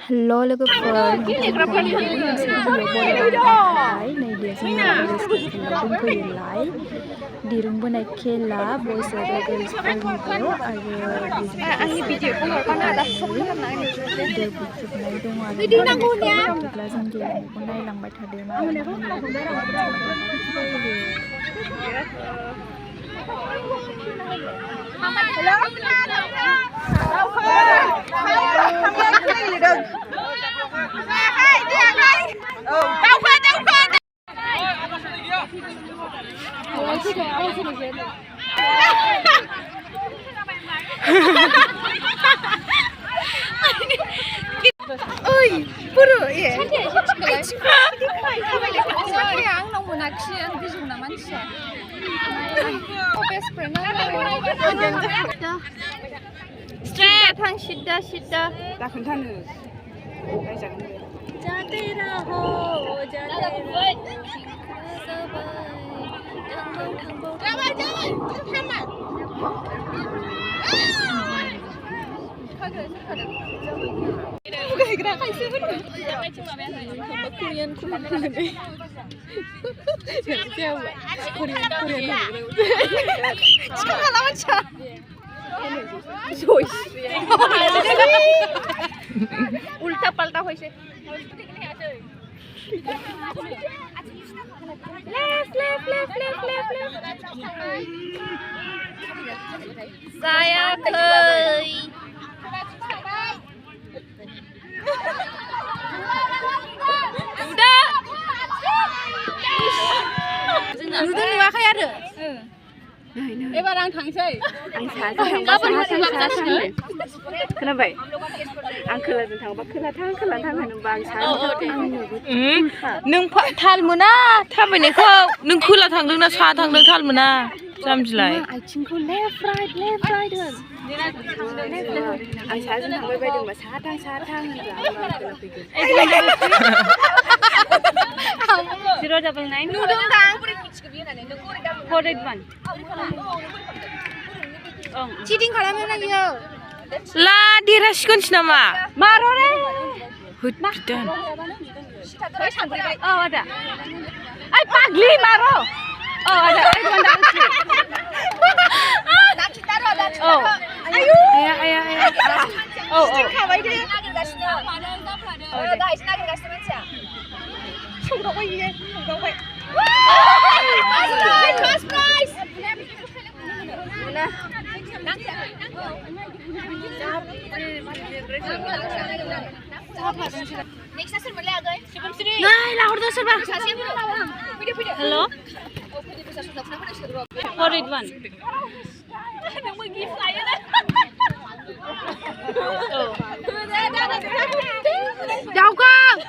Hello logofer, dirung bwny kela boys आरो girls फोरनिबो आरो video दङ आरो जों गेलेनायखौ नायलांबाय Oi, buru ya. आंनाव मोनाखिसै आं बिजौना मानसिया. Best friend Straight थां सिद्दा दा खोन्थानो रायजागोन जाते रहो उल्टा पल्टा होइसे जायाखै नुदों नुवाखै आरो एबार आं थांसै खोनाबाय आं खोलाजों थांबा खोलाथां होनोबा आं नों थाल मोना थाबायनायखौ नों खोला थांदों ना साहा थांदों थाल मोना जाम्बिलाय आथिंखौ लेफ्ट राइट होन आं साहाजों थांबाय बायदोंबा साहा होनोबा 099 नुदों दां 481 चिटिं खालामनो नागिरो ला देरहासिगोनसो नामा मारो रे होददान औ आदा ओइ पागलि मारो औ आदा औ आयु आया औ चिटिं खाबाय दे नागिरगासिनो दाहायसो नागिरगासिनो मानसिया सौदावबाय बियो सौदावबाय First prize! Hello? 481. Jauh Kang!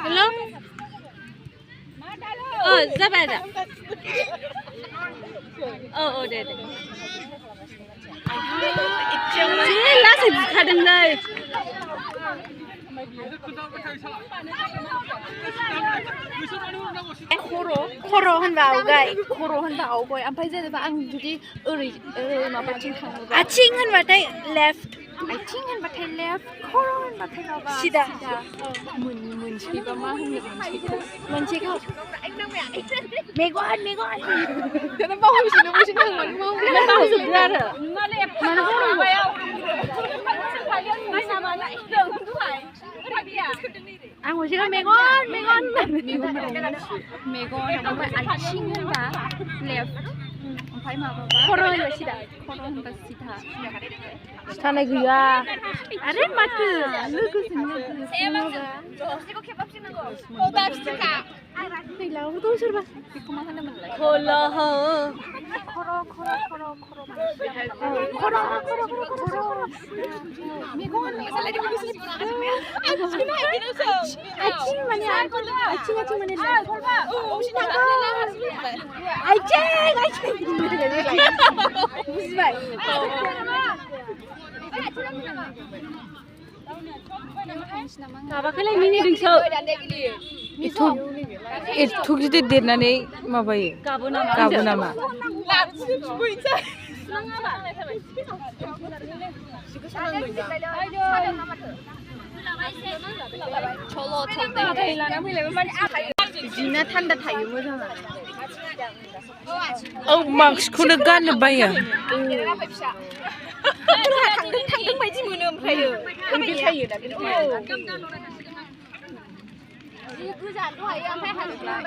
Hello? Oh, siapa ada? Oh, deh. Jelas kadang deh. खर' होनबा आवगाय ओमफ्राय जेनेबा आं जुदि ओरै माबाथिं थाङोबा आथिं होनबाथाय लेफ्ट खर' होनबाथाय माबा सिदा मोनसेबा मा होनो मोनसेखौ मेगन दाना बावजोबदों आरो आं मोनसेखौ मेगन ओमफ्राय आथिं होनबा लेफ्ट ओमफ्राय माबाबा खर' होनबा सिदा खिथानाय गैया आरे माथो लोगोजों फैलाबोथ' सोरबा बेखौ मा होनोमोनलाय माबाखौलाय मिनिदोंसो एथ' गिदिर देरनानै माबायो गाबो नामा बिदिनो थान्दा थायो मोजाङा औ मास्कखौनो गाननो बायो थांदों बायदि मोनो ओमफ्रायो ओरैबायदि थायो दा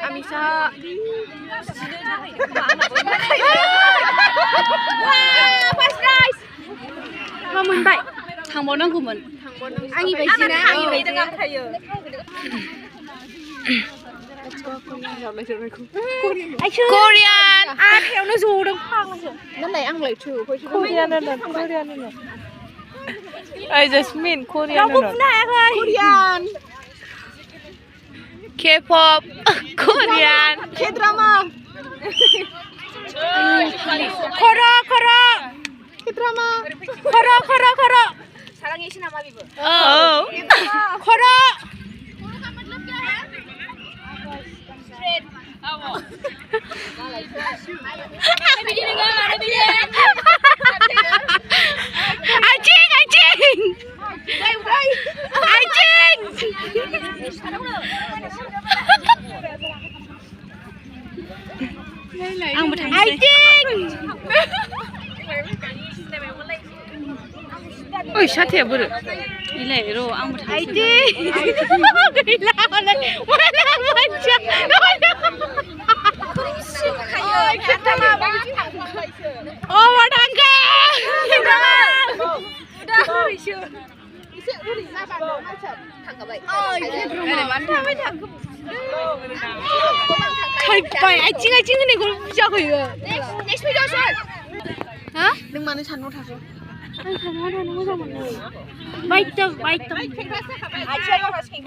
आमिसा मा मोनबाय थांबावनांगौमोन आंनि बायदिना आंनि बायदि थायो Korean आखायावनो जदों फाग्लासो नालाय आंलाय थु Korean I just mean Korean Korean K-pop Korean K-drama Koro K-drama Koro 사랑해 신아마 비브 Oh Koro Oi, साथाया बोरो इलाय र' आंबो थांसै गैला मालाय मानसिया Oh, what Kai acing hoननायखौ बुजियाखै Next video shot ha नों मानो साननाव थाखो आं साननाव थानो मोजां मोनो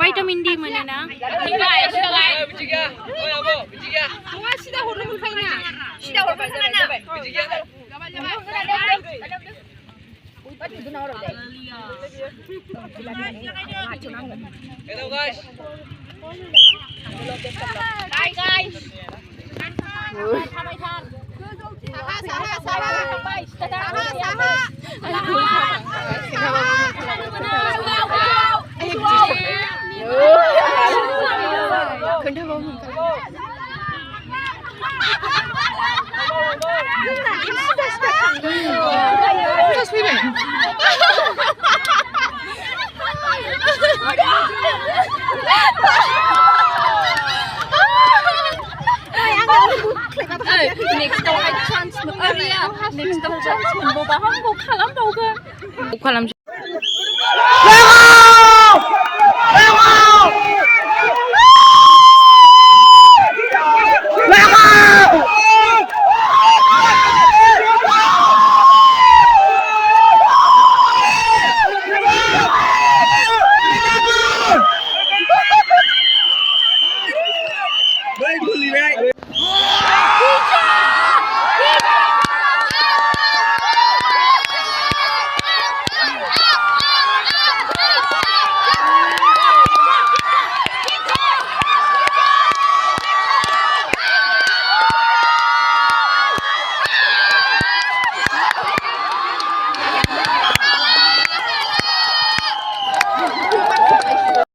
Vitamin D मोनो ना नङा सिदा हरनो मोनखायोना सिदा हरबाय जाना Hello guys. Hi guys. Next chance मोनबावबा हामगौ खालामबावगोन